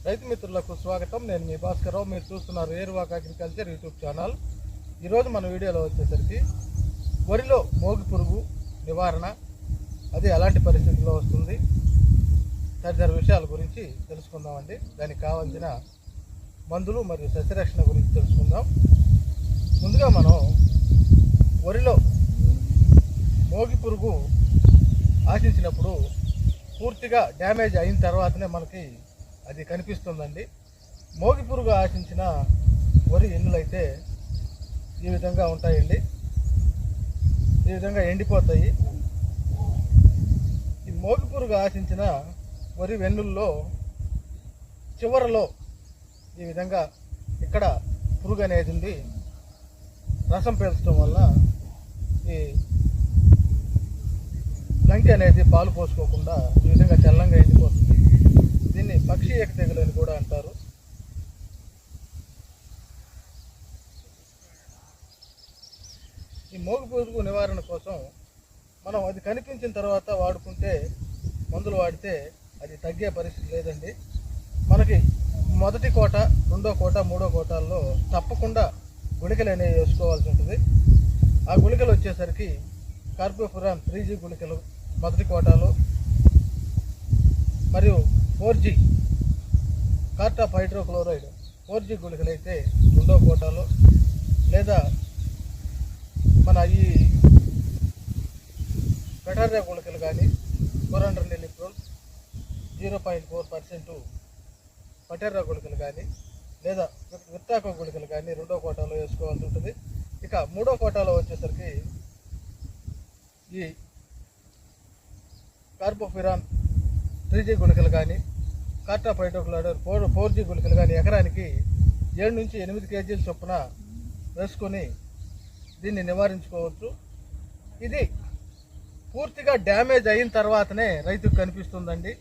రైతు మిత్రులకు స్వాగతం. నేను మీ భాస్కరరావు. మీరు చూస్తున్నారు ఏరువాక అగ్రికల్చర్ యూట్యూబ్ ఛానల్. ఈరోజు మన వీడియోలో వచ్చేసరికి వరిలో మోగి పురుగు నివారణ, అది ఎలాంటి పరిస్థితుల్లో వస్తుంది, తదితర విషయాల గురించి తెలుసుకుందామండి. దానికి కావాల్సిన మందులు మరియు సస్యరక్షణ గురించి తెలుసుకుందాం. ముందుగా మనం వరిలో మోగి పురుగు ఆశించినప్పుడు పూర్తిగా డ్యామేజ్ అయిన తర్వాతనే మనకి అది కనిపిస్తుందండి. మోగి పురుగు ఆశించిన వరి ఎన్నులైతే ఈ విధంగా ఉంటాయండి. ఈ విధంగా ఎండిపోతాయి. ఈ మోగి పురుగు ఆశించిన వరి వెన్నుల్లో చివరలో ఈ విధంగా ఇక్కడ పురుగు అనేది ఉంది. రసం పీల్చడం వల్ల ఈ లంకి అనేది పాలు పోసుకోకుండా ఈ విధంగా చల్లంగా ఎండిపోతుంది. దీన్ని పక్షి ఏక తెగులు అని కూడా అంటారు. ఈ మోగి పురుగు నివారణ కోసం మనం అది కనిపించిన తర్వాత వాడుకుంటే, మందులు వాడితే అది తగ్గే పరిస్థితి లేదండి. మనకి మొదటి కోట, రెండో కోట, మూడో కోటాల్లో తప్పకుండా గుళికలు అనేవి వేసుకోవాల్సి ఉంటుంది. ఆ గుళికలు వచ్చేసరికి కార్బోఫురాన్ 3G గుళికలు మొదటి కోటాలో, మరియు 4G కార్టాప్ హైడ్రోక్లోరైడ్ 4G గుళికలు అయితే రెండో కోటాలో, లేదా మన ఈ పెటారియా గుళికలు కానీ కొరండ్రనిలిప్రోల్ 0.4% పటెర్రా గుళికలు కానీ, లేదా విత్తాకో గుళికలు కానీ రెండో కోటాలో వేసుకోవాల్సి ఉంటుంది. ఇక మూడో కోటాలో వచ్చేసరికి ఈ కార్బోఫిరాన్ 3G గుళికలు కానీ, కార్టాప్ హైడ్రోక్లోరైడ్ 4G గుళికలు కానీ ఎకరానికి 7 నుంచి 8 కేజీల చొప్పున వేసుకొని దీన్ని నివారించుకోవచ్చు. ఇది పూర్తిగా డ్యామేజ్ అయిన తర్వాతనే రైతుకు కనిపిస్తుందండి.